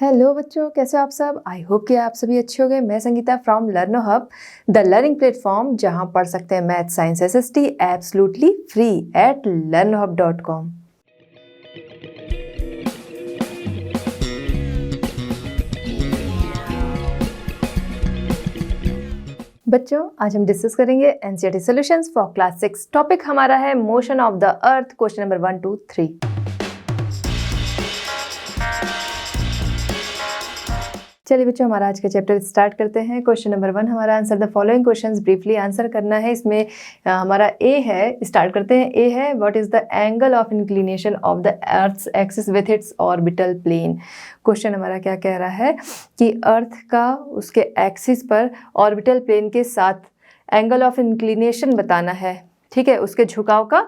Hello बच्चों, कैसे हो आप सब। आई होप कि आप सभी अच्छे हो गए। मैं Sangeeta from लर्नो hub, the learning platform, जहां पढ़ सकते हैं math science SST absolutely free at learnohub.com। बच्चों, आज हम डिस्कस करेंगे NCERT solutions for class 6। Topic हमारा है motion of the earth, question number 1 2 3। चलिए बच्चों, हमारा आज का चैप्टर स्टार्ट करते हैं। क्वेश्चन नंबर 1 हमारा answer the following questions briefly answer करना है। इसमें हमारा ए है, स्टार्ट करते हैं। ए है what is the angle of inclination of the earth's axis with its orbital plane. Question हमारा क्या कह रहा है कि अर्थ का उसके एक्सिस पर ऑर्बिटल प्लेन के साथ एंगल ऑफ इंक्लिनेशन बताना है। ठीक है, उसके झुकाव का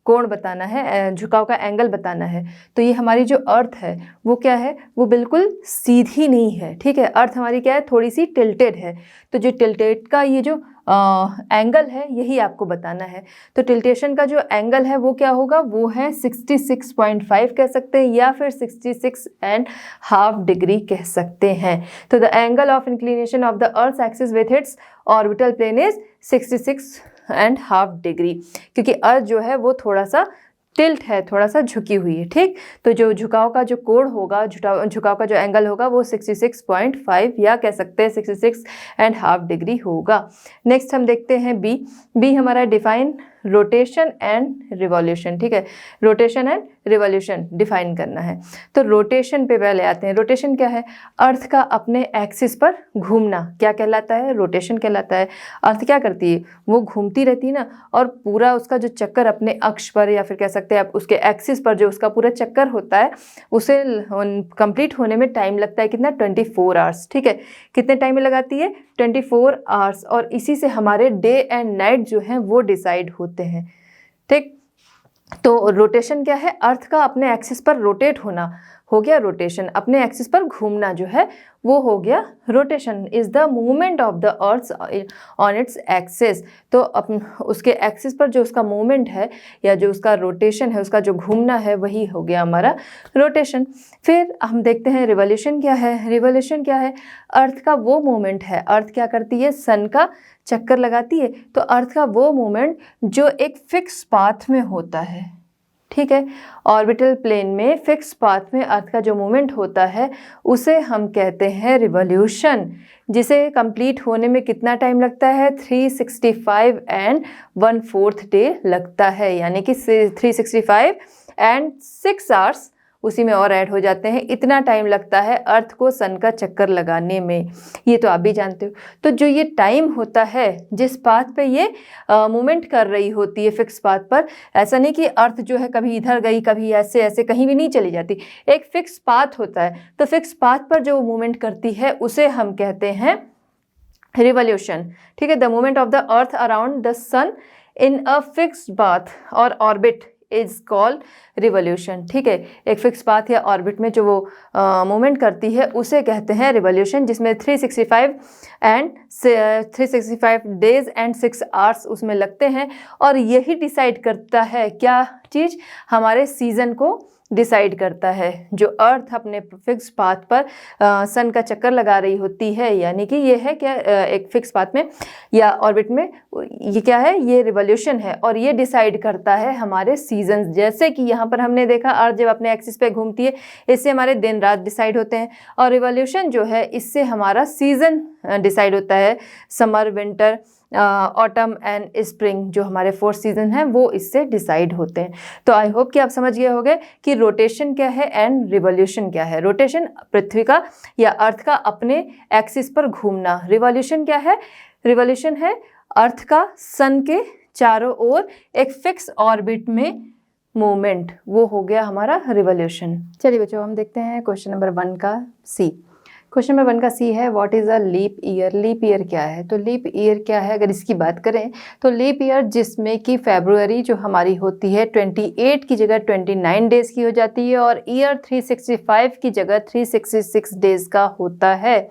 कोण बताना है, झुकाव का एंगल बताना है। तो ये हमारी जो अर्थ है वो क्या है, वो बिल्कुल सीधी नहीं है। ठीक है, अर्थ हमारी क्या है, थोड़ी सी टिल्टेड है। तो जो टिल्टेड का ये जो एंगल है यही आपको बताना है। तो टिल्टेशन का जो एंगल है वो क्या होगा, वो है 66.5 कह सकते हैं या फिर 66.5 डिग्री कह सकते हैं। तो the angle of inclination of the earth axis with its orbital plane is 66.5 degree, क्योंकि अर्थ जो है वो थोड़ा सा टिल्ट है, थोड़ा सा झुकी हुई है। ठीक, तो जो झुकाव का जो कोण होगा, झुकाव का जो एंगल होगा वो 66.5 या कह सकते हैं 66.5 डिग्री होगा। नेक्स्ट हम देखते हैं बी। बी हमारा डिफाइन रोटेशन एंड रिवॉल्यूशन। ठीक है, रोटेशन एंड रिवॉल्यूशन डिफाइन करना है। तो रोटेशन पे पहले आते हैं। रोटेशन क्या है, अर्थ का अपने एक्सिस पर घूमना क्या कहलाता है, रोटेशन कहलाता है। अर्थ क्या करती है, वो घूमती रहती है ना, और पूरा उसका जो चक्कर अपने अक्ष पर या फिर कह सकते हैं आप उसके एक्सिस पर जो उसका पूरा चक्कर होता है उसे कंप्लीट होने में टाइम लगता है कितना, 24 आवर्स। ठीक है, कितने टाइम में लगाती है, 24 आवर्स। और इसी से हमारे डे एंड नाइट जो हैं वो डिसाइड होते हैं। ठीक, तो रोटेशन क्या है, अर्थ का अपने एक्सिस पर रोटेट होना हो गया रोटेशन। अपने एक्सिस पर घूमना जो है वो हो गया rotation. Is the movement of the earth on its axis. तो उसके एक्सिस पर जो उसका मूवमेंट है या जो उसका रोटेशन है, उसका जो घूमना है, वही हो गया हमारा रोटेशन। फिर हम देखते हैं रिवॉल्यूशन क्या है। रिवॉल्यूशन क्या है, अर्थ का वो मूवमेंट है, अर्थ क्या करती है, सन का चक्कर लगाती है। तो अर्थ का वो मूवमेंट जो एक फिक्स पाथ में होता है। ठीक है, ऑर्बिटल प्लेन में फिक्स पाथ में अर्थ का जो मूवमेंट होता है उसे हम कहते हैं रिवॉल्यूशन, जिसे कंप्लीट होने में कितना टाइम लगता है, 365 एंड 1/4 डे लगता है। यानी कि 365 एंड 6 आवर्स उसी में और ऐड हो जाते हैं। इतना टाइम लगता है अर्थ को सन का चक्कर लगाने में, ये तो आप भी जानते हो। तो जो ये टाइम होता है जिस पाथ पे ये मूवमेंट कर रही होती है फिक्स पाथ पर, ऐसा नहीं कि अर्थ जो है कभी इधर गई कभी ऐसे ऐसे कहीं भी नहीं चली जाती, एक फिक्स पाथ होता है। तो फिक्स पाथ पर जो मूवमेंट करती है उसे हम कहते हैं रिवॉल्यूशन। ठीक है, the movement of the earth around the sun in a fixed path और ऑर्बिट इज कॉल्ड रिवॉल्यूशन। ठीक है, एक फिक्स पाथ या ऑर्बिट में जो वो मूवमेंट करती है उसे कहते हैं रिवॉल्यूशन, जिसमें 365 डेज एंड 6 आवर्स उसमें लगते हैं। और यही डिसाइड करता है क्या चीज़, हमारे सीजन को डिसाइड करता है। जो अर्थ अपने फिक्स पाथ पर सन का चक्कर लगा रही होती है, यानी कि ये है क्या, एक फिक्स पाथ में या ऑर्बिट में, ये क्या है, ये रिवॉल्यूशन है। और ये डिसाइड करता है हमारे सीजन। जैसे कि यहाँ पर हमने देखा अर्थ जब अपने एक्सिस पे घूमती है, इससे हमारे दिन रात डिसाइड होते हैं। और रिवॉल्यूशन जो है इससे हमारा सीजन डिसाइड होता है, summer winter autumn and spring, जो हमारे 4 सीजन हैं वो इससे डिसाइड होते हैं। तो आई होप कि आप समझ गए होंगे कि रोटेशन क्या है एंड रिवॉल्यूशन क्या है। रोटेशन पृथ्वी का या अर्थ का अपने एक्सिस पर घूमना। रिवॉल्यूशन क्या है, रिवॉल्यूशन है अर्थ का सन के चारों ओर एक फिक्स ऑर्बिट में मूवमेंट, वो हो गया हमारा रिवॉल्यूशन। चलिए बच्चों, हम देखते हैं क्वेश्चन नंबर 1 का सी। क्वेश्चन नंबर 1 का सी है what is a leap year. Leap year क्या है, तो लीप ईयर क्या है, अगर इसकी बात करें तो लीप ईयर जिसमें कि फरवरी जो हमारी होती है 28 की जगह 29 डेज़ की हो जाती है और ईयर 365 की जगह 366 डेज़ का होता है।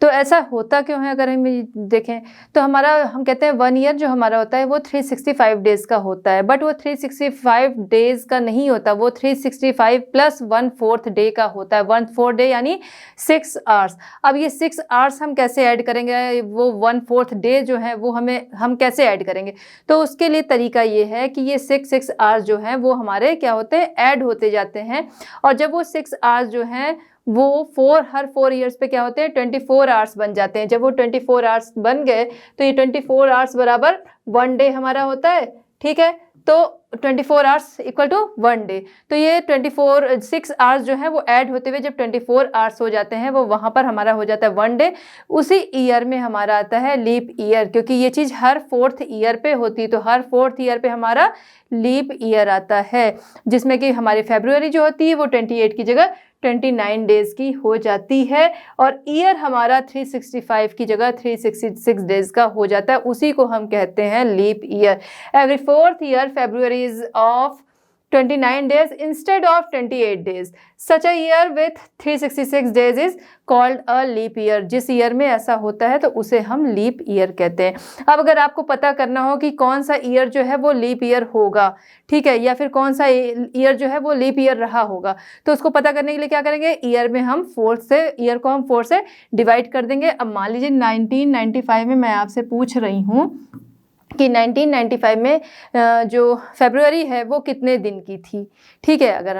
तो ऐसा होता क्यों है, अगर हम देखें तो हम कहते हैं 1 ईयर जो हमारा होता है वो 365 डेज का होता है, बट वो 365 डेज का नहीं होता, वो 365 प्लस 1/4 डे का होता है। 1/4 डे यानी 6 आवर्स। अब ये 6 आवर्स हम कैसे ऐड करेंगे, वो 1/4 डे जो है वो हम कैसे ऐड करेंगे? तो उसके लिए तरीका ये है कि ये 6 आवर्स जो हैं वो हमारे क्या होते हैं, ऐड होते जाते हैं। और जब वो 6 आवर्स जो हैं वो हर 4 ईयर्स पे क्या होते हैं, 24 आवर्स बन जाते हैं। जब वो 24 आवर्स बन गए तो ये 24 आवर्स बराबर 1 डे हमारा होता है, ठीक है। तो 24 आवर्स इक्वल टू 1 डे। तो ये 6 आवर्स जो है वो ऐड होते हुए जब 24 आवर्स हो जाते हैं वो वहाँ पर हमारा हो जाता है 1 डे। उसी ईयर में हमारा आता है लीप ईयर, क्योंकि ये चीज़ हर 4th ईयर पे होती है। तो हर 4th ईयर पे हमारा लीप ईयर आता है, जिसमें कि हमारी फरवरी जो होती है वो 28 की जगह 29 डेज की हो जाती है, और ईयर हमारा 365 की जगह 366 डेज का हो जाता है। उसी को हम कहते हैं leap year. Every 4th year February is of 29 days instead of 28 days. Such a year with 366 days is called a leap year. जिस ईयर में ऐसा होता है तो उसे हम लीप ईयर कहते हैं। अब अगर आपको पता करना हो कि कौन सा ईयर जो है वो लीप ईयर होगा, ठीक है, या फिर कौन सा ईयर जो है वो लीप ईयर रहा होगा, तो उसको पता करने के लिए क्या करेंगे, ईयर को हम 4 से डिवाइड कर देंगे। अब मान लीजिए 1995 में मैं आपसे पूछ रही हूँ कि 1995 में जो फरवरी है वो कितने दिन की थी, ठीक है। अगर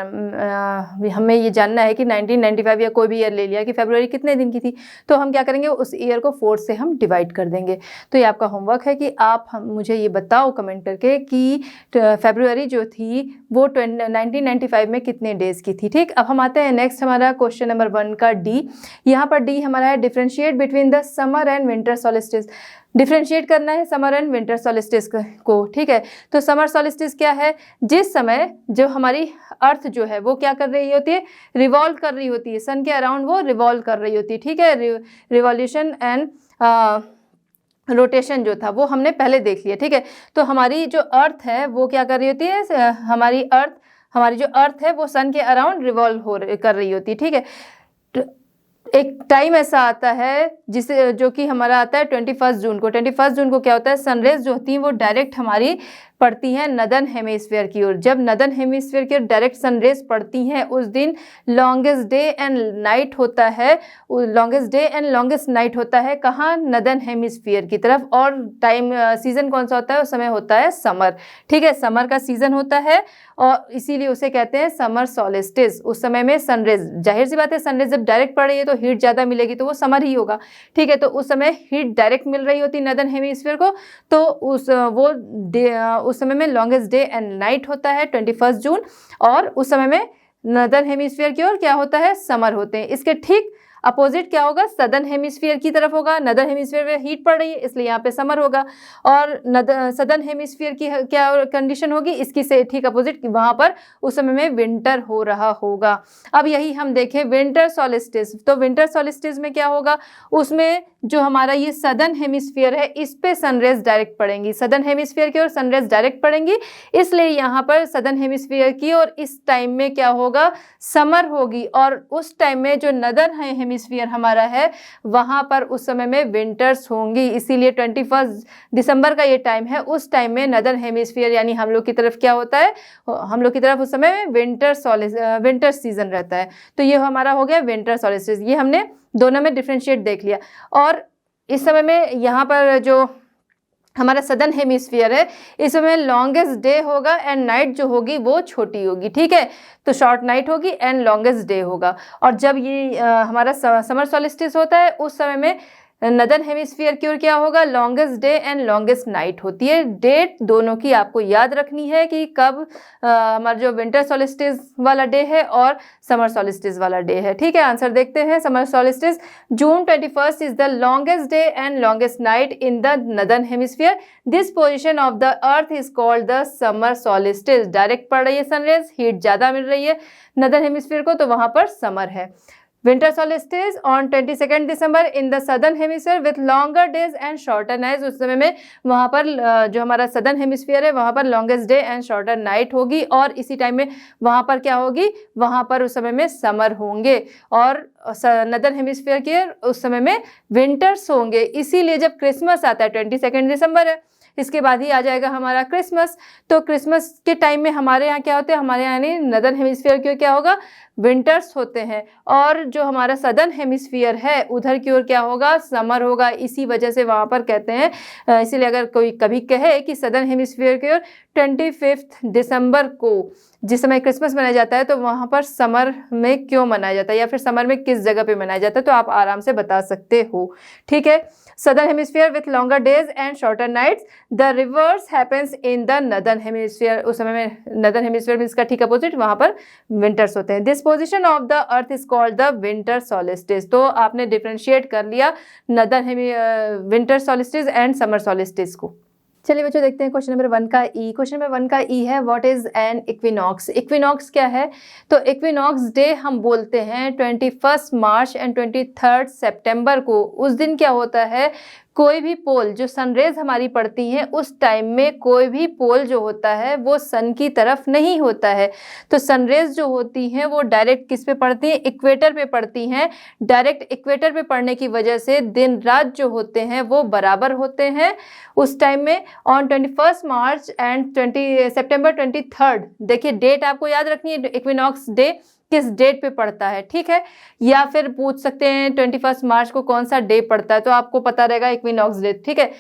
हमें ये जानना है कि 1995 या कोई भी ईयर ले लिया कि फरवरी कितने दिन की थी, तो हम क्या करेंगे, उस ईयर को 4 से हम डिवाइड कर देंगे। तो ये आपका होमवर्क है कि आप मुझे ये बताओ कमेंट करके कि फरवरी जो थी वो 1995 में कितने डेज़ की थी, ठीक। अब हम आते हैं नेक्स्ट, हमारा क्वेश्चन नंबर 1 का डी। यहाँ पर डी हमारा है differentiate between the summer and winter solstice. Differentiate करना है समर एंड विंटर सॉलिस्टिस को, ठीक है। तो समर सॉलिस्टिस क्या है, जिस समय जो हमारी अर्थ जो है वो क्या कर रही होती है, रिवॉल्व कर रही होती है, सन के अराउंड वो रिवॉल्व कर रही होती है, ठीक है। रिवॉल्यूशन एंड रोटेशन जो था वो हमने पहले देख लिया, ठीक है। तो हमारी जो अर्थ है वो क्या कर रही होती है, हमारी जो अर्थ है वो सन के अराउंड रिवॉल्व कर रही होती है, ठीक है। एक टाइम ऐसा आता है जिसे जो कि हमारा आता है 21 जून को। 21 जून को क्या होता है, सनरेज जो होती हैं वो डायरेक्ट हमारी पड़ती हैं नदर्न हेमिस्फीयर की ओर। जब नदर्न हेमिस्फीयर की ओर डायरेक्ट सनरेज पड़ती हैं उस दिन लॉन्गेस्ट डे एंड नाइट होता है, longest day and longest night होता है कहाँ, नदर्न हेमिस्फीयर की तरफ। और टाइम सीजन कौन सा होता है, उस समय होता है समर, ठीक है। समर का सीजन होता है और इसीलिए उसे कहते हैं समर सॉलिस्टिस। उस समय में सनरेज, जाहिर सी बात है, सनरेज जब डायरेक्ट पड़ रही है तो हीट ज़्यादा मिलेगी, तो वो समर ही होगा, ठीक है। तो उस समय हीट डायरेक्ट मिल रही होती है नदर्न हेमिस्फीयर को, तो उस समय में लॉन्गेस्ट डे एंड नाइट होता है 21 जून, और उस समय में नदर्न हेमिस्फीयर की ओर क्या होता है, समर होते हैं। इसके ठीक अपोजिट क्या होगा, सदर्न हेमिस्फीयर की तरफ होगा। नदर्न हेमिस्फीयर में हीट पड़ रही है इसलिए यहाँ पे समर होगा, और सदर्न हेमिस्फीयर की क्या कंडीशन होगी, इसकी से ठीक अपोजिट, वहाँ पर उस समय में विंटर हो रहा होगा। अब यही हम देखें विंटर सॉलिस्टिस, तो विंटर सॉलिस्टिस में क्या होगा, उसमें जो हमारा ये सदर्न हेमिस्फीयर है इस पे सनरेज डायरेक्ट पड़ेंगी, सदर्न हेमिस्फीयर की ओर सनरेज डायरेक्ट पड़ेंगी, इसलिए यहाँ पर सदर्न हेमिस्फीयर की ओर इस टाइम में क्या होगा, समर होगी। और उस टाइम में जो नदर्न हेमिस्फीयर हमारा है वहाँ पर उस समय में विंटर्स होंगी, इसीलिए 21 दिसंबर का ये टाइम है, उस टाइम में नदर्न हेमिस्फीयर यानी हम लोग की तरफ क्या होता है, हम लोग की तरफ उस समय में विंटर सीजन रहता है। तो ये हमारा हो गया विंटर सॉलिस्टिस। ये हमने दोनों में डिफ्रेंशिएट देख लिया। और इस समय में यहाँ पर जो हमारा सदर्न हेमिस्फीयर है इस समय लॉन्गेस्ट डे होगा एंड नाइट जो होगी वो छोटी होगी, ठीक है। तो शॉर्ट नाइट होगी एंड लॉन्गेस्ट डे होगा। और जब ये हमारा समर सॉलिस्टिस होता है उस समय में नदर्न हेमिस्फीयर की ओर क्या होगा, longest day and longest night होती है। डेट दोनों की आपको याद रखनी है कि कब हमारा जो विंटर सॉलिस्टिस वाला डे है और समर सॉलिस्टिस वाला डे है, ठीक है। आंसर देखते हैं। Summer solstice June 21 is the longest day and longest night in the northern hemisphere. This position of the earth is called the summer solstice. Direct पड़ रही है सनरेज, हीट ज़्यादा मिल रही है नदर्न हेमिस्फीयर को, तो वहाँ पर समर है। Winter solstice on 22 December in the southern hemisphere with longer days and shorter nights. उस समय में वहाँ पर जो हमारा सदर्न हेमिस्फीयर है वहाँ पर longest day and shorter night होगी, और इसी टाइम में वहाँ पर क्या होगी, वहाँ पर उस समय में समर होंगे, और नदर्न हेमिस्फीयर के उस समय में विंटर्स होंगे। इसीलिए जब क्रिसमस आता है 22 दिसंबर है, इसके बाद ही आ जाएगा हमारा क्रिसमस। तो क्रिसमस के टाइम में हमारे यहाँ क्या होते हैं, हमारे यहाँ यानी नदर्न हेमिस्फीयर की ओर क्या होगा, विंटर्स होते हैं, और जो हमारा सदर्न हेमिस्फीयर है उधर की ओर क्या होगा, समर होगा। इसी वजह से वहाँ पर कहते हैं, इसीलिए अगर कोई कभी कहे कि सदर्न हेमिस्फीयर की ओर 25 दिसंबर को जिस समय क्रिसमस मनाया जाता है तो वहाँ पर समर में क्यों मनाया जाता है, या फिर समर में किस जगह पे मनाया जाता है, तो आप आराम से बता सकते हो। ठीक है, southern hemisphere with longer days and shorter nights, the reverse happens in the northern hemisphere. उस समय में नदर्न हेमिस्फीयर में इसका ठीक अपोजिट, वहाँ पर विंटर्स होते हैं। This position of the earth is called the winter solstice. तो आपने डिफ्रेंशिएट कर लिया winter solstice and summer solstice को। चलिए बच्चों देखते हैं क्वेश्चन नंबर 1 का ई। क्वेश्चन नंबर 1 का ई है, what is an equinox. Equinox क्या है, तो इक्विनॉक्स डे हम बोलते हैं 21 मार्च एंड 23 सितंबर को। उस दिन क्या होता है, कोई भी पोल जो सनरेज हमारी पड़ती हैं उस टाइम में कोई भी पोल जो होता है वो सन की तरफ नहीं होता है। तो सनरेज जो होती हैं वो डायरेक्ट किस पे पड़ती हैं, इक्वेटर पे पड़ती हैं। डायरेक्ट इक्वेटर पे पड़ने की वजह से दिन रात जो होते हैं वो बराबर होते हैं उस टाइम में। ऑन 21 मार्च एंड सितंबर 23, देखिए डेट आपको याद रखनी है, इक्विनॉक्स डे किस डेट पे पड़ता है। ठीक है, या फिर पूछ सकते हैं 21 मार्च को कौन सा डे पड़ता है, तो आपको पता रहेगा इक्विनॉक्स डे। ठीक है,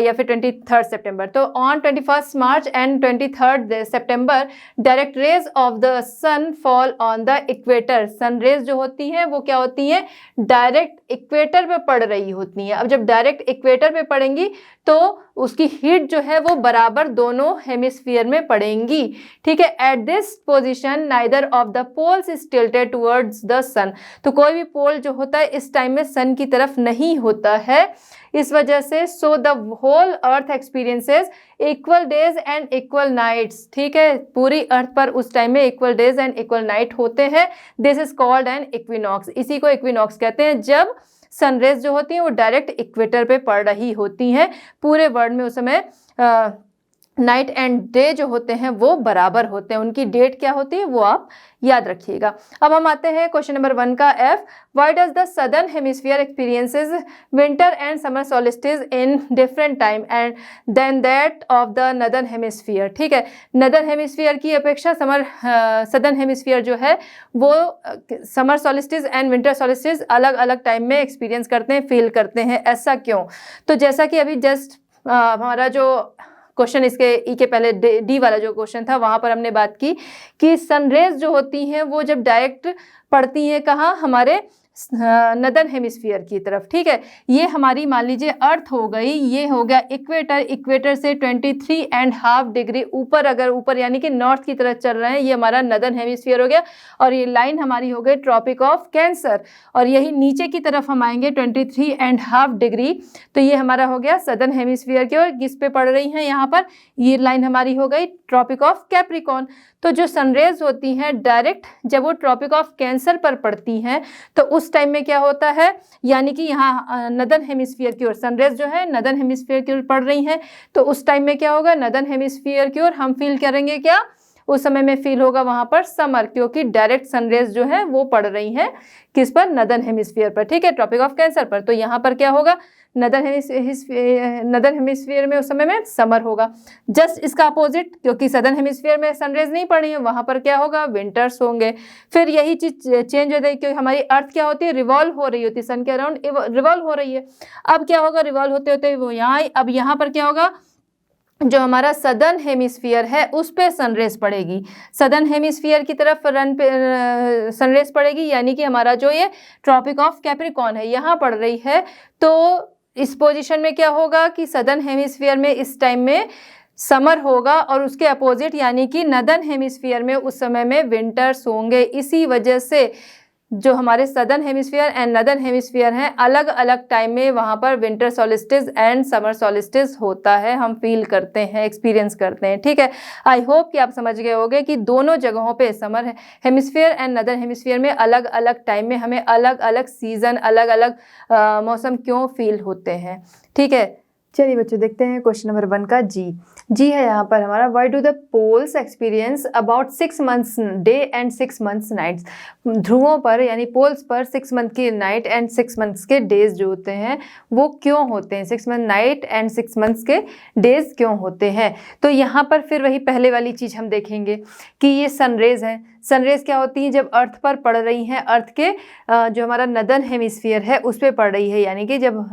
या फिर 23 सितंबर। तो on 21 March and 23 September direct rays of the sun fall on the equator. Sun rays जो होती हैं वो क्या होती हैं, डायरेक्ट इक्वेटर पे पड़ रही होती हैं। अब जब डायरेक्ट इक्वेटर पे पड़ेंगी तो उसकी हीट जो है वो बराबर दोनों हेमिस्फीयर में पड़ेंगी। ठीक है, at this position neither of the poles is tilted towards the sun. तो कोई भी पोल जो होता है इस टाइम में सन की तरफ नहीं होता है, इस वजह से so the whole earth experiences equal days and equal nights. ठीक है, पूरी अर्थ पर उस टाइम में equal days and equal night होते हैं। This is called an equinox. इसी को इक्विनॉक्स कहते हैं, जब सनरेज जो होती हैं वो डायरेक्ट इक्वेटर पे पड़ रही होती हैं। पूरे वर्ल्ड में उस समय नाइट एंड डे जो होते हैं वो बराबर होते हैं। उनकी डेट क्या होती है वो आप याद रखिएगा। अब हम आते हैं क्वेश्चन नंबर 1 का F. Why does the southern hemisphere experiences winter and summer solstice in different time and then that of the northern hemisphere. ठीक है, नदर्न हेमिस्फीयर की अपेक्षा सदर्न हेमिस्फीयर जो है वो summer solstice and winter solstice अलग अलग टाइम में एक्सपीरियंस करते हैं, फील करते हैं। ऐसा क्यों, तो जैसा कि अभी जस्ट हमारा जो क्वेश्चन इसके ई के पहले डी वाला जो क्वेश्चन था वहाँ पर हमने बात की कि सनरेज जो होती हैं वो जब डायरेक्ट पड़ती हैं कहाँ, हमारे नदर्न हेमिस्फीयर की तरफ। ठीक है, ये हमारी मान लीजिए अर्थ हो गई, ये हो गया इक्वेटर। इक्वेटर से 23.5 डिग्री ऊपर, अगर ऊपर यानी कि नॉर्थ की तरफ चल रहे हैं, ये हमारा नदर्न हेमिस्फीयर हो गया। और ये लाइन हमारी हो गई ट्रॉपिक ऑफ कैंसर, और यही नीचे की तरफ हम आएंगे 23.5 डिग्री, तो ये हमारा हो गया सदर्न हेमिस्फीयर की ओर। किस पे पड़ रही हैं, यहाँ पर ये लाइन हमारी हो गई ट्रॉपिक ऑफ कैप्रिकॉर्न। तो जो सनरेज होती हैं डायरेक्ट जब वो ट्रॉपिक ऑफ कैंसर पर पड़ती हैं तो उस टाइम में क्या होता है, यानी कि यहाँ नदर्न हेमिस्फीयर की ओर सनरेज जो है नदर्न हेमिस्फीयर की ओर पड़ रही हैं, तो उस टाइम में क्या होगा, नदर्न हेमिस्फीयर की ओर हम फील करेंगे क्या, उस समय में फील होगा वहाँ पर समर, क्योंकि डायरेक्ट सनरेज जो है वो पड़ रही हैं किस पर, नदर्न हेमिस्फीयर पर। ठीक है, ट्रॉपिक ऑफ कैंसर पर। तो यहाँ पर क्या होगा, नदर्न हेमिस्फीयर में उस समय में समर होगा। जस्ट इसका अपोजिट, क्योंकि सदर्न हेमिस्फीयर में सनरेज नहीं पड़ रही है, वहाँ पर क्या होगा, विंटर्स होंगे। फिर यही चीज चेंज हो जाएगी, क्योंकि हमारी अर्थ क्या होती है, रिवॉल्व हो रही होती है, सन के अराउंड रिवॉल्व हो रही है। अब क्या होगा, रिवॉल्व होते होते वो यहाँ, अब यहाँ पर क्या होगा, जो हमारा सदर्न हेमिस्फीयर है उस पे सनरेज पड़ेगी, सदर्न हेमिस्फीयर की तरफ सनरेज पड़ेगी, यानी कि हमारा जो ये ट्रॉपिक ऑफ कैप्रिकॉर्न है यहाँ पड़ रही है। तो इस पोजीशन में क्या होगा कि सदर्न हेमिस्फीयर में इस टाइम में समर होगा, और उसके अपोजिट यानी कि नदर्न हेमिस्फीयर में उस समय में विंटर्स होंगे। इसी वजह से जो हमारे southern hemisphere and northern hemisphere हैं, अलग अलग टाइम में वहाँ पर winter solstice and summer solstice होता है, हम फील करते हैं, एक्सपीरियंस करते हैं। ठीक है, आई होप कि आप समझ गए होंगे कि दोनों जगहों पे summer hemisphere and northern hemisphere में अलग अलग टाइम में हमें अलग अलग सीजन, अलग अलग मौसम क्यों फील होते हैं। ठीक है, चलिए बच्चों देखते हैं क्वेश्चन नंबर 1 का जी है यहाँ पर हमारा, why do the poles experience about 6 months day and 6 months nights. ध्रुवों पर यानी पोल्स पर 6 मंथ की नाइट एंड 6 मंथ्स के डेज जो होते हैं वो क्यों होते हैं, 6 मंथ नाइट एंड 6 मंथ्स के डेज क्यों होते हैं। तो यहाँ पर फिर वही पहले वाली चीज़ हम देखेंगे कि ये सनरेज हैं। सनरेज क्या होती हैं, जब अर्थ पर पड़ रही हैं, अर्थ के जो हमारा नदर्न हेमिस्फीयर है उस पर पड़ रही है, यानी कि जब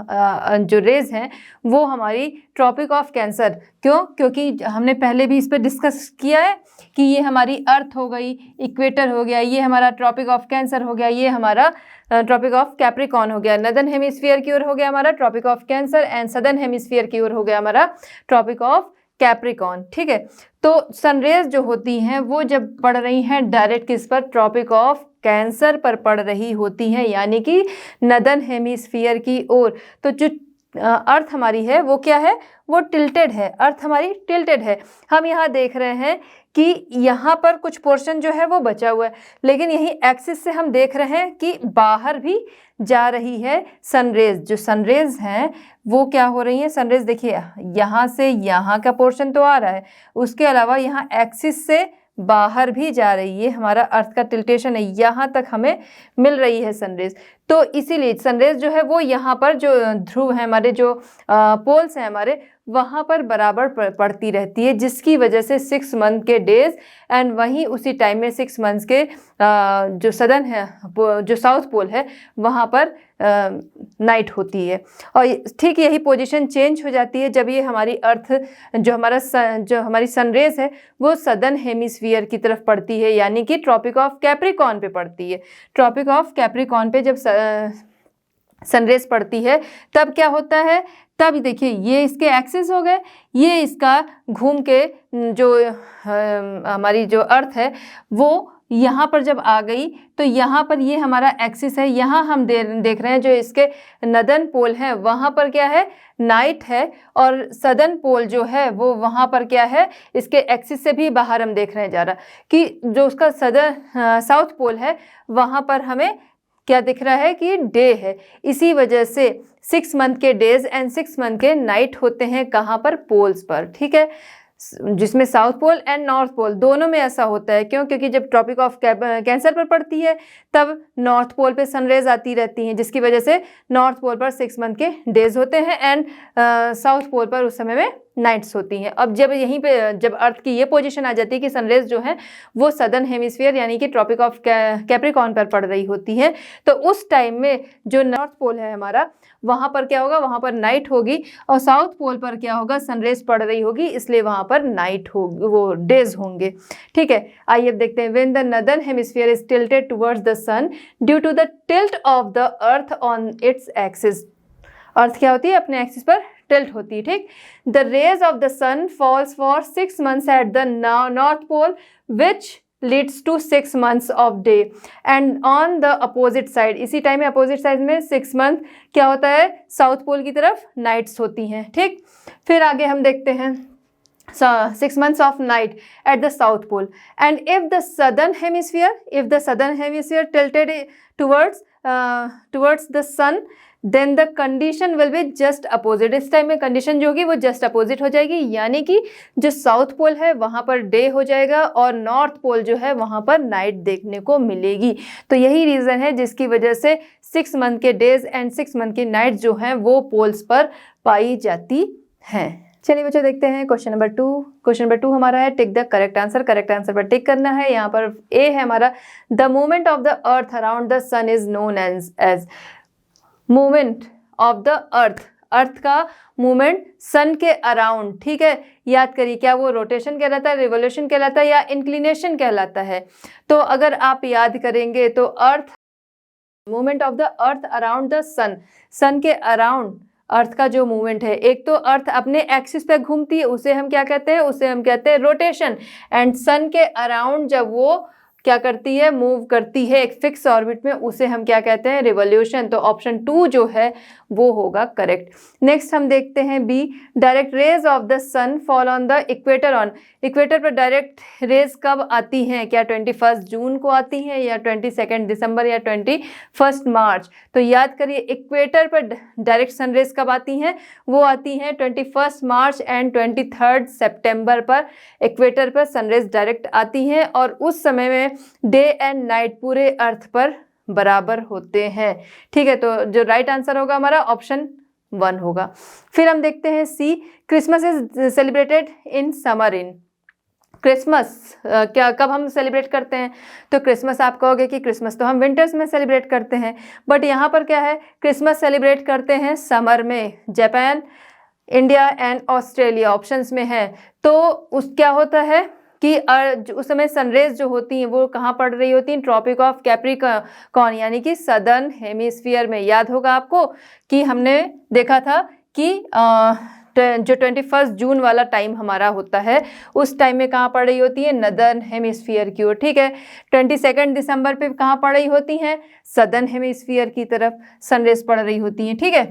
जो रेज हैं वो हमारी ट्रॉपिक ऑफ कैंसर, क्योंकि हमने पहले भी इस पर डिस्कस किया है कि ये हमारी अर्थ हो गई, इक्वेटर हो गया, ये हमारा ट्रॉपिक ऑफ कैंसर हो गया, ये हमारा ट्रॉपिक ऑफ कैप्रिकॉन हो गया। नदर्न हेमिस्फीयर की ओर हो गया हमारा tropic of cancer and southern hemisphere की ओर हो गया हमारा ट्रॉपिक ऑफ कैप्रिकॉन। ठीक है, तो सनरेज जो होती हैं वो जब पड़ रही हैं डायरेक्ट किस पर, ट्रॉपिक ऑफ कैंसर पर पड़ रही होती हैं, यानी कि नदर्न हेमिस्फीयर की ओर। तो जो अर्थ हमारी है वो क्या है, वो टिल्टेड है, अर्थ हमारी टिल्टेड है। हम यहाँ देख रहे हैं कि यहाँ पर कुछ पोर्शन जो है वो बचा हुआ है, लेकिन यही एक्सिस से हम देख रहे हैं कि बाहर भी जा रही है सनरेज। जो सनरेज हैं वो क्या हो रही हैं, सनरेज देखिए यहाँ से यहाँ का पोर्शन तो आ रहा है, उसके अलावा यहाँ एक्सिस से बाहर भी जा रही है, हमारा अर्थ का टिल्टेशन है, यहाँ तक हमें मिल रही है सनरेज। तो इसीलिए सनरेज जो है वो यहाँ पर जो ध्रुव है हमारे, जो पोल्स हैं हमारे, वहाँ पर बराबर पड़ती रहती है, जिसकी वजह से 6 मंथ के डेज एंड वहीं उसी टाइम में 6 मंथ्स के जो सदर्न है, जो साउथ पोल है, वहाँ पर नाइट होती है। और ठीक यही पोजीशन चेंज हो जाती है जब ये हमारी अर्थ जो हमारी सनरेज है वो सदर्न हेमिस्फीयर की तरफ पड़ती है, यानी कि ट्रॉपिक ऑफ कैप्रिकॉन पे पड़ती है। ट्रॉपिक ऑफ कैप्रिकॉन पे जब सनरेज पड़ती है तब क्या होता है, तब देखिए ये इसके एक्सिस हो गए, ये इसका घूम के जो हमारी जो अर्थ है वो यहाँ पर जब आ गई तो यहाँ पर ये हमारा एक्सिस है, यहाँ हम देख रहे हैं जो इसके नदर्न पोल है वहाँ पर क्या है, नाइट है, और सदर्न पोल जो है वो वहाँ पर क्या है, इसके एक्सिस से भी बाहर हम देख रहे हैं जा रहा कि जो उसका साउथ पोल है वहाँ पर हमें क्या दिख रहा है कि डे है। इसी वजह से 6 मंथ के डेज एंड 6 मंथ के नाइट होते हैं कहाँ पर, पोल्स पर। ठीक है, जिसमें south pole and north pole दोनों में ऐसा होता है। क्योंकि जब ट्रॉपिक ऑफ कैंसर पर पड़ती है तब नॉर्थ पोल पे सनरेज आती रहती हैं, जिसकी वजह से नॉर्थ पोल पर 6 मंथ के डेज होते हैं एंड साउथ पोल पर उस समय में नाइट्स होती हैं। अब जब यहीं पे जब अर्थ की ये पोजीशन आ जाती है कि सनरेज जो है वो सदर्न हेमिस्फीयर यानी कि ट्रॉपिक ऑफ कैप्रिकॉन पर पड़ रही होती है, तो उस टाइम में जो नॉर्थ पोल है हमारा वहाँ पर क्या होगा, वहाँ पर नाइट होगी, और साउथ पोल पर क्या होगा, सनरेज पड़ रही होगी, इसलिए वहाँ पर नाइट होगी, वो डेज होंगे। ठीक है, आइए अब देखते हैं। When the northern hemisphere is tilted towards the sun due to the tilt of the earth on its axis. Earth क्या होती है, अपने एक्सिस पर टिल्ट होती है। ठीक, the rays of the sun falls for 6 months at the north pole which leads to 6 months of day and on the opposite side. इसी time में अपोजिट साइड में 6 मंथ क्या होता है, साउथ पोल की तरफ नाइट्स होती हैं। ठीक, फिर आगे हम देखते हैं 6 months of night at the south pole, and if the southern hemisphere tilted towards the sun, then the condition will be just opposite। इस टाइम में कंडीशन जो होगी वो जस्ट अपोजिट हो जाएगी, यानी कि जो साउथ पोल है वहाँ पर डे हो जाएगा और नॉर्थ पोल जो है वहाँ पर नाइट देखने को मिलेगी। तो यही रीज़न है जिसकी वजह से 6 मंथ के डेज एंड 6 मंथ की नाइट जो हैं वो पोल्स पर पाई जाती हैं। चलिए बच्चों देखते हैं क्वेश्चन नंबर 2। क्वेश्चन नंबर 2 हमारा है tick the correct answer. Correct answer पर टिक करना है। यहाँ पर ए है हमारा, the movement of the earth around the sun is known as movement of the earth का मूवमेंट सन के अराउंड। ठीक है, याद करिए क्या वो रोटेशन कहलाता है, रिवोल्यूशन कहलाता है या इंक्लिनेशन कहलाता है। तो अगर आप याद करेंगे तो earth movement of the earth around the sun के अराउंड अर्थ का जो मूवमेंट है, एक तो अर्थ अपने एक्सिस पे घूमती है, उसे हम क्या कहते हैं, उसे हम कहते हैं रोटेशन। एंड सन के अराउंड जब वो क्या करती है, मूव करती है एक फिक्स ऑर्बिट में, उसे हम क्या कहते हैं, रिवॉल्यूशन। तो ऑप्शन 2 जो है वो होगा करेक्ट। नेक्स्ट हम देखते हैं B, direct rays of the sun fall on the equator on, equator पर डायरेक्ट रेज कब आती हैं, क्या 21 जून को आती हैं या 22 दिसंबर या 21 मार्च। तो याद करिए इक्वेटर पर डायरेक्ट सन रेज कब आती हैं, वो आती हैं 21 मार्च एंड 23 सितंबर पर इक्वेटर पर सनरेज डायरेक्ट आती हैं, और उस समय में डे एंड नाइट पूरे अर्थ पर बराबर होते हैं। ठीक है, तो जो राइट आंसर होगा हमारा ऑप्शन 1 होगा। फिर हम देखते हैं see, Christmas is celebrated in summer in, Christmas क्या कब हम सेलिब्रेट करते हैं, तो क्रिसमस आप कहोगे कि क्रिसमस तो हम विंटर्स में सेलिब्रेट करते हैं, बट यहाँ पर क्या है, क्रिसमस सेलिब्रेट करते हैं समर में। Japan, India and Australia options में है। तो उस क्या होता है कि उस समय सनरेज जो होती हैं वो कहाँ पड़ रही होती हैं, ट्रॉपिक ऑफ कैप्रिकॉर्न यानी कि सदर्न हेमिस्फीयर में। याद होगा आपको कि हमने देखा था कि जो 21 जून वाला टाइम हमारा होता है उस टाइम में कहाँ पड़ रही होती है, नदर्न हेमिस्फीयर की ओर। ठीक है, 22 दिसंबर पे कहाँ पड़ रही होती हैं, सदर्न हेमिस्फीयर की तरफ सनरेज पड़ रही होती हैं। ठीक है,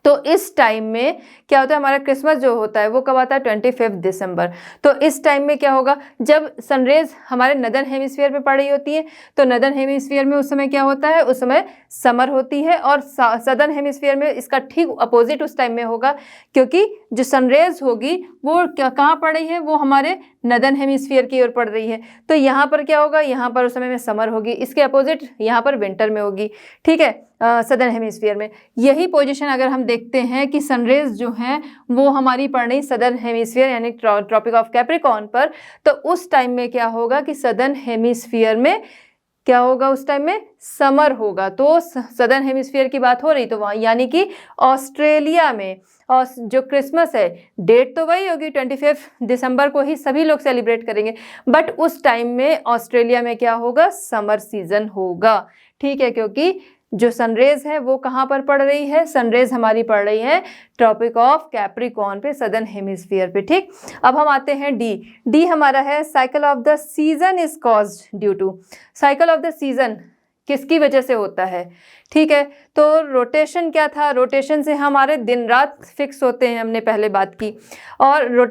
तो इस टाइम में क्या होता है, हमारा क्रिसमस जो होता है वो कब आता है, 25 दिसंबर। तो इस टाइम में क्या होगा, जब सनरेज हमारे नदर्न हेमिस्फीयर पे पड़ रही होती है, तो नदर्न हेमिस्फीयर में उस समय क्या होता है, उस समय समर होती है, और सदर्न हेमिस्फीयर में इसका ठीक अपोजिट उस टाइम में होगा, क्योंकि जो सनरेज होगी वो कहाँ पड़ रही है, वो हमारे नदर्न हेमिस्फीयर की ओर पड़ रही है। तो यहाँ पर क्या होगा, यहाँ पर उस समय में समर होगी, इसके अपोजिट यहाँ पर विंटर में होगी। ठीक है, सदर्न हेमिस्फीयर में। यही पोजीशन अगर हम देखते हैं कि सनरेज जो हैं वो हमारी पड़ रही सदर्न हेमिस्फीयर यानी ट्रॉपिक ऑफ कैप्रिकॉर्न पर, तो उस टाइम में क्या होगा कि सदर्न हेमिस्फीयर में क्या होगा, उस टाइम में समर होगा। तो सदर्न हेमिस्फीयर की बात हो रही, तो वहाँ यानी कि ऑस्ट्रेलिया में, और जो क्रिसमस है डेट तो वही होगी 25 दिसंबर को ही सभी लोग सेलिब्रेट करेंगे, बट उस टाइम में ऑस्ट्रेलिया में क्या होगा, समर सीजन होगा। ठीक है, क्योंकि जो सनरेज है वो कहाँ पर पड़ रही है, सनरेज हमारी पड़ रही है ट्रॉपिक ऑफ कैप्रिकॉर्न पे, सदर्न हेमिस्फीयर पे। ठीक, अब हम आते हैं डी। डी हमारा है cycle of the season is caused due to, cycle of the season किसकी वजह से होता है। ठीक है, तो रोटेशन क्या था, रोटेशन से हमारे दिन रात फिक्स होते हैं, हमने पहले बात की। और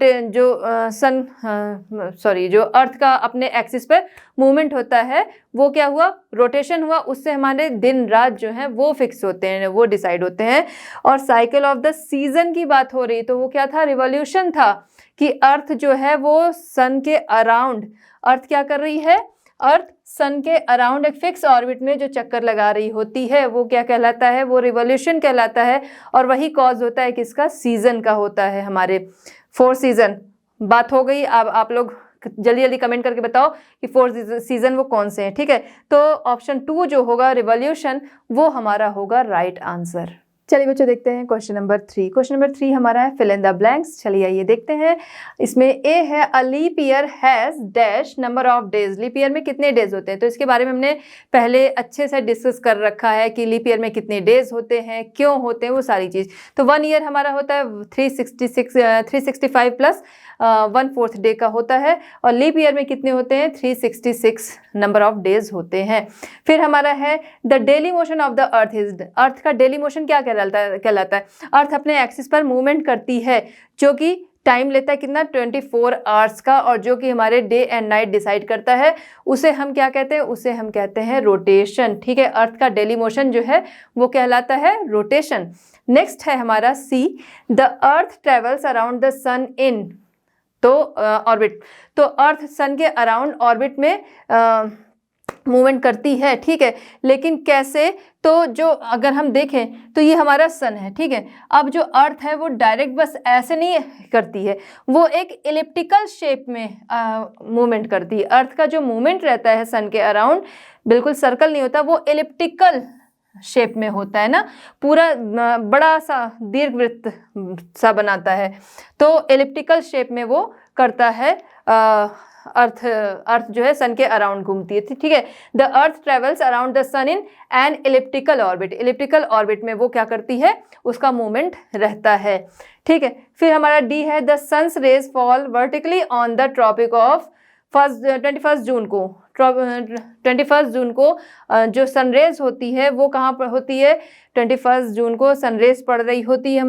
जो अर्थ का अपने एक्सिस पर मूवमेंट होता है वो क्या हुआ, रोटेशन हुआ, उससे हमारे दिन रात जो है वो फिक्स होते हैं, वो डिसाइड होते हैं। और साइकिल ऑफ द सीजन की बात हो रही तो वो क्या था, रिवॉल्यूशन था, कि अर्थ जो है वो सन के अराउंड, अर्थ क्या कर रही है, अर्थ सन के अराउंड एक फिक्स ऑर्बिट में जो चक्कर लगा रही होती है वो क्या कहलाता है, वो रिवॉल्यूशन कहलाता है। और वही कॉज होता है किसका, सीजन का होता है, हमारे 4 सीजन। बात हो गई। अब आप लोग जल्दी जल्दी कमेंट करके बताओ कि 4 सीजन वो कौन से हैं। ठीक है, तो ऑप्शन 2 जो होगा रिवॉल्यूशन, वो हमारा होगा राइट आंसर। चलिए बच्चों देखते हैं क्वेश्चन नंबर 3। क्वेश्चन नंबर 3 हमारा है फिल इन द ब्लैंक्स। चलिए आइए देखते हैं। इसमें ए है a leap year has dash number of days, leap year में कितने डेज होते हैं, तो इसके बारे में हमने पहले अच्छे से डिस्कस कर रखा है कि लीप ईयर में कितने डेज होते हैं, क्यों होते हैं, वो सारी चीज़। तो 1 ईयर हमारा होता है 365 प्लस 1/4 डे का होता है, और लीप ईयर में कितने होते हैं, 366 नंबर ऑफ डेज होते हैं। फिर हमारा है the daily motion of the earth is, earth का डेली मोशन क्या कहलाता है, अर्थ अपने एक्सिस पर मूवमेंट करती है, जो कि टाइम लेता है कितना, 24 आवर्स का, और जो कि हमारे डे एंड नाइट डिसाइड करता है, उसे हम क्या कहते हैं, उसे हम कहते हैं रोटेशन। ठीक है, अर्थ का डेली मोशन जो है वो कहलाता है रोटेशन। नेक्स्ट है हमारा see, the earth travels around the sun in, तो ऑर्बिट, तो अर्थ सन के अराउंड ऑर्बिट में मूवमेंट करती है। ठीक है, लेकिन कैसे, तो जो अगर हम देखें तो ये हमारा सन है। ठीक है, अब जो अर्थ है वो डायरेक्ट बस ऐसे नहीं करती है, वो एक इलिप्टिकल शेप में मूवमेंट करती है। अर्थ का जो मूवमेंट रहता है सन के अराउंड बिल्कुल सर्कल नहीं होता, वो इलिप्टिकल शेप में होता है ना, पूरा बड़ा सा दीर्घवृत्त सा बनाता है, तो एलिप्टिकल शेप में वो करता है। अर्थ जो है सन के अराउंड घूमती है। ठीक है, the earth travels around the sun in an elliptical orbit, elliptical orbit में वो क्या करती है, उसका मूवमेंट रहता है। ठीक है, फिर हमारा डी है the sun's rays fall vertically on the tropic of 21 June को, 21 जून को जो सनरेज होती है वो कहाँ पर होती है? 21 जून को सनरेज पड़ रही होती है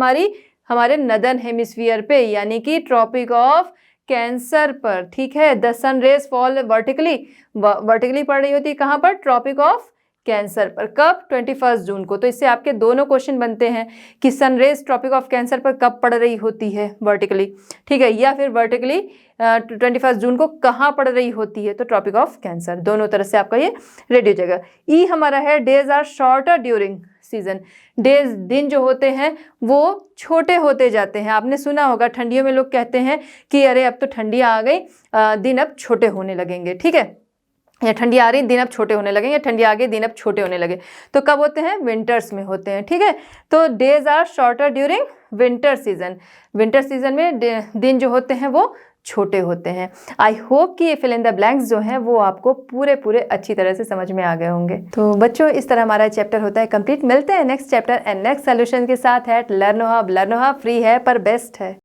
हमारे नदर्न हेमिस्फीयर पे, यानी कि ट्रॉपिक ऑफ कैंसर पर। ठीक है, द सनरेज फॉल वर्टिकली पड़ रही होती है कहाँ पर? ट्रॉपिक ऑफ कैंसर पर। कब? 21 जून को। तो इससे आपके दोनों क्वेश्चन बनते हैं कि सनरेज ट्रॉपिक ऑफ कैंसर पर कब पड़ रही होती है? वर्टिकली। ठीक है, या फिर वर्टिकली 21 जून को कहाँ पड़ रही होती है? तो ट्रॉपिक ऑफ कैंसर। दोनों तरह से आपका ये रेडी हो जाएगा। ई हमारा है days are shorter during season. Days, दिन जो होते हैं वो छोटे होते जाते हैं। आपने सुना होगा ठंडियों में लोग कहते हैं कि अरे अब तो ठंडियाँ आ गई, दिन अब छोटे होने लगेंगे। ठीक है, या ठंडी आ रही, दिन अब छोटे होने लगे, या ठंडी आ गई, दिन अब छोटे होने लगे। तो कब होते हैं? विंटर्स में होते हैं। ठीक है, तो days are shorter during winter season. Winter season में दिन जो होते हैं वो छोटे होते हैं। आई होप कि ये फिल इन द ब्लैंक्स जो हैं वो आपको पूरे अच्छी तरह से समझ में आ गए होंगे। तो बच्चों, इस तरह हमारा चैप्टर होता है कंप्लीट। मिलते हैं next chapter and next solution के साथ। लर्नो हब फ्री है पर बेस्ट है।